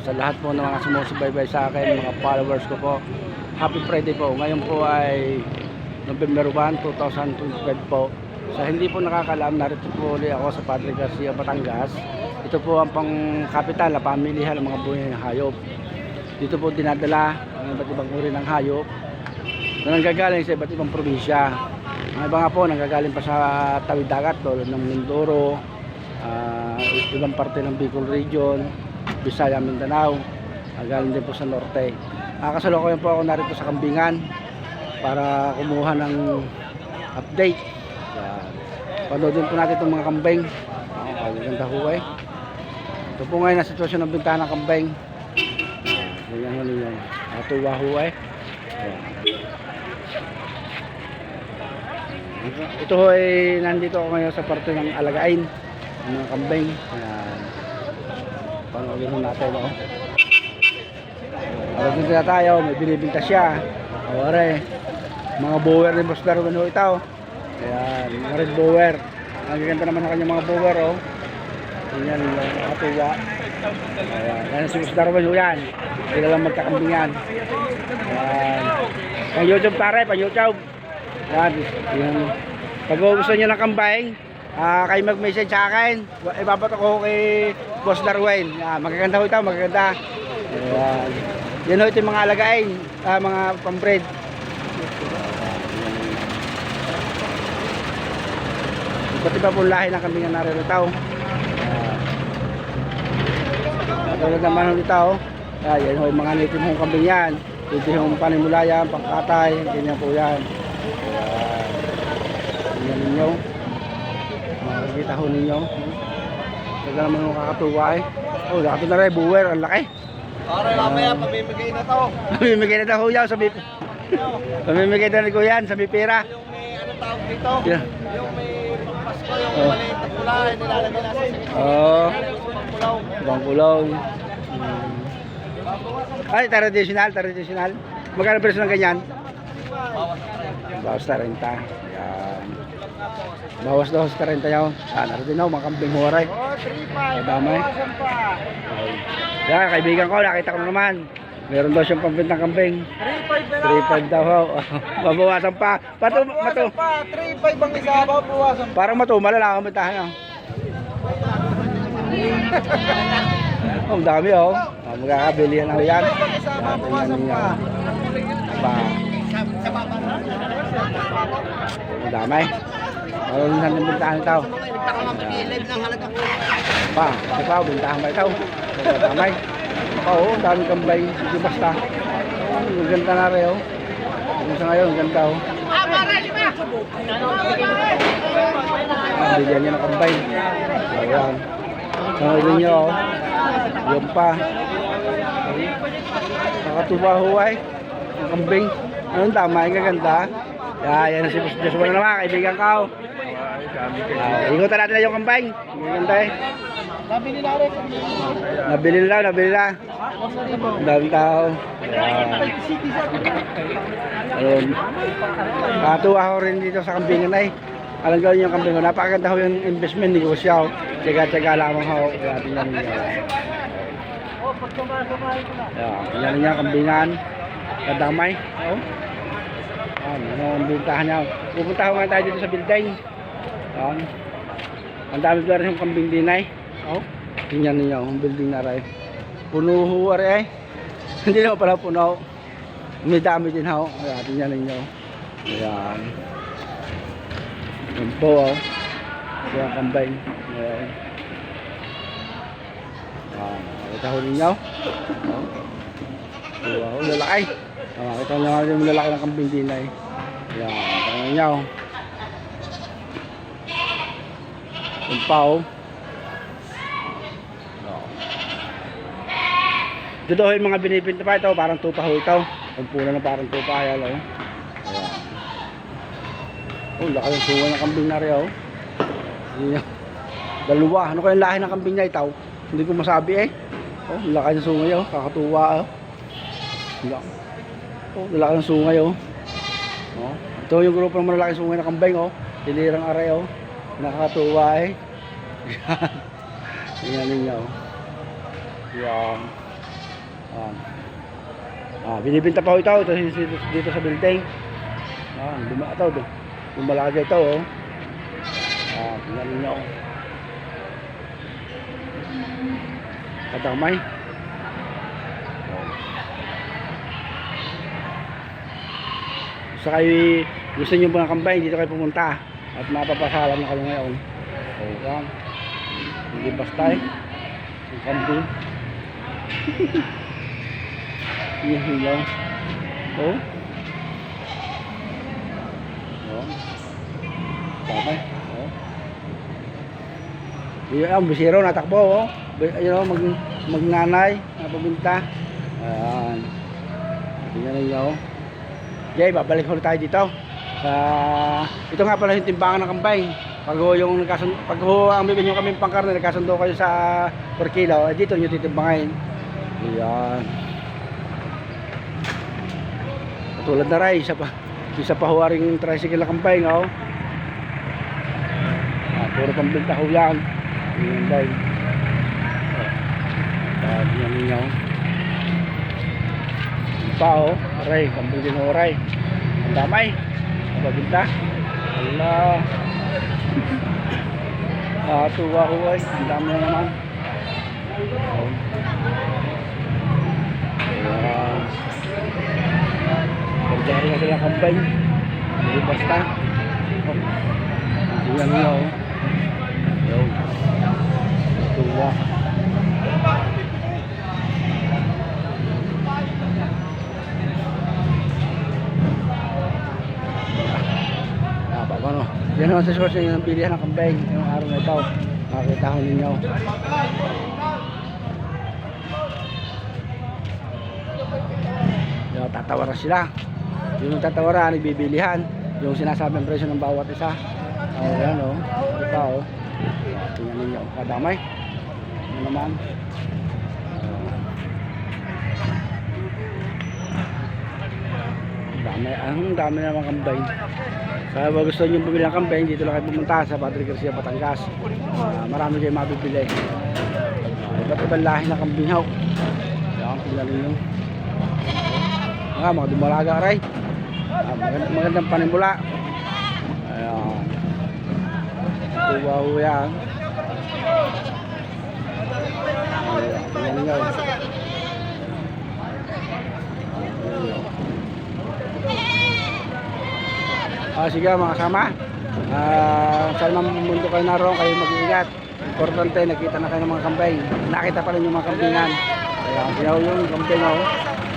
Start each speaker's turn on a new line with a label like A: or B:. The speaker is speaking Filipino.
A: sa lahat po ng mga sumusubaybay sa akin, mga followers ko po. Happy Friday po. Ngayon po ay November 1, 2025 po. Sa hindi po nakakalam, narito po ulit ako sa Padre Garcia, Batangas. Ito po ang pang-kapital na pamilihan ng mga buhay ng hayop. Dito po dinadala ang iba't ibang uri ng hayop na nanggagaling sa iba't ibang probinsya. Ang iba nga po nanggagaling pa sa tawid dagat tulad ng Mindoro, ibang parte ng Bicol Region, Visaya, Mindanao, galing din po sa norte. Kasalukuyan po ako narito sa Kambingan para kumuha ng update. Panoodin po natin itong mga kambing. Ganda ho eh. Ito po ngayon ang sitwasyon ng bintana ng kambing. Ganyan ho ninyo. Natuwa ho eh. Ito ho ay nandito ako ngayon sa parte ng alagain ng mga kambing. Panoodin ho natin o. Panoodin na tayo. May binibinta siya. Aware. Mga bower ni Boss Darwin ho ito. Ayan, mga red bower. Ang ganda naman ang kanyang mga bower oh. Yan yung katuwa. Ayan, yan si Boss Darwin ho yan. Sila lang magkakambingan. Ayan. Pang YouTube pare, pang YouTube. Ayan, yan. Pag gusto nyo ng kambing, kayo mag-message sa akin. Ibabato ko kay Boss Darwin. Magaganda ho ito, magaganda. Ayan. Yan ho ito yung mga alagain, mga pambreed. Iba't iba po lahi ng kambing na narito. Tulad naman ng ito. Yan ho yung mga native mong kambing yan. Ito yung panimulayan, pangkatay, ganyan po yan. Ganyan ninyo. Makikita ho ninyo. Tagal naman yung kakatuwa eh. Oh, lahat na rin, buwer, ang laki.
B: Para mamaya, pamimigay na to.
A: Pamimigay na to kuya, sabi. Pamimigay na rin kuya, sabi pera.
B: Yung may ano tawag dito?
A: Yeah.
B: Yung may pampasko, yung maliit na pula, nilalagay nasa sa gitna.
A: Oo.
B: Pangkulaw.
A: Bangkulong. Ay, traditional. Magkano presyo ng ganyan? Bawas 30. Ayan. Bawas daw sa 30 yun. Naroon din ako, mga kambing huwaray.
B: Oh, 3-5.
A: Madamay.
B: Bawasan pa.
A: Yan, kaibigan ko, nakita ko naman. Meron daw siyang pambintang kambing.
B: 3-5 na lang.
A: 3.5 daw ho. Mabawasan pa.
B: Bawasan pa. 3-5 ang isa, bawasan pa.
A: Parang matumala lang ang bentahan niya. Oh, ang dami oh. Magkakabili yan ako yan.
B: 3-5 ang isa, bawasan pa.
A: Pa. Ang dami. Meron na ng bentahan ito.
B: Live ng halaga.
A: Pa, ito bentahan ba ito? Ang dami. Oo, ang dami kambay. Hindi basta. Ang ganda na rin oh. Kung sa ngayon, ang ganda oh. Bigyan niya ng kambay. Ayan. Sangayon niyo oh. Yun pa. Nakatuba huway. Ang kambing. Anong tama? Ang gaganda. Yan si Boss Joshua na naman. Kaibigan ka oh. Ikutan natin na yung kambing. Ang ganda eh.
B: Nabili na rin.
A: Nabili na. Ang daming tao. Ayun. Katuwa ko rin dito sa kambingan ay. Alam gawin yung kambingan. Napakaganda ko yung investment ni Kusyaw. Tsaga-tsaga lamang ako. Kaya tingnan ninyo. Tingnan ninyo kambingan. Kadamay. Ano ang bintahan niya. Pupunta ko nga tayo dito sa building. Ang dami pa rin yung kambing din ay. Tingnan ninyo ang building na rin. Puno ho ay. Hindi naman pala puno. May dami din ho. Kaya tingnan ninyo. Ayan. Yan po oh. Yung kambing. Ayan. Makita ho ninyo. Wow, lalaki. Makita nyo nga yung lalaki ng kambing din ay. Ayan. Tingnan ninyo. Yan pa oh. Dito yung mga binibinta pa ito, parang tupa ho ito. Ang pula na parang tupa, ayan o. Ayan. Oh, laki ng sunga ng kambing na rin o. Dalawa, ano kayong lahi ng kambing niya ito? Hindi ko masabi eh. Oh, laki ng sungay o, kakatuwa o. Oh, laki ng sungay o. Oh, ito yung grupo ng malaki sungay ng kambing o. Dilirang aray o. Nakakatuwa eh. Yan ninyo. Yan. Binibenta pa ho ito dito sa building. Lumalaga ito oh. Tingnan ninyo. Kadamay. Sa kayo gusto nyo mga kambay, dito kayo pumunta at mapapasalan na kayo ngayon. Yan. Hindi basta yung kambing. Yan lang. Oh. Tama. Oh. Yung ang bisiro natakbo oh. Ayun magnanay, napabinta. Ayan. Tingnan niyo. Okay, babalik ulit tayo dito. Ito nga pala yung timbangan ng kambay. Pag ang bibili nyo kami pangkarne, nagkasundo kayo sa per kilo, dito nyo titimbangin. Ayan. Katulad na rin, isa pa huwaring tricycle na kambay, no? Puro pambinta ho yan. Ayan dahil. Ayan ninyo. Oh, aray, kambing din ho, aray. Ang damay. Mababinta. Allah. Tuwa ho ay. Ang dami na naman. Ayan. Pagdari na sila kambing. Hindi basta. Ayan nyo. Ayan. Tuwa. Ano? Yan naman sa source ng bilihan ng kambing yung araw na ito. Makikita ko ninyo. Yung tatawaran sila. Yung tatawaran, nagbibilihan. Yung sinasabing presyo ng bawat isa. Yan o. Ito o. Tingnan ninyo. Kadamay. Ano naman. Ang dami naman kambing. Kaya gusto nyo bumili ng kambing, dito lang kayo pumunta sa Padre Garcia, Batangas. Marami kayo mabibili. Iba't ibang lahi na kambing ho. Yan, tingnan nyo. Mga dumalaga aray. Magandang panimula. Ayan. Tuwa ho yan. Tingnan nyo. Sige mga kasama, saan man mundo kayo naroon, kayo mag-iingat. Importante, nakita na kayo ng mga kambing. Nakita pa rin yung mga kambingan. Kaya yung kambing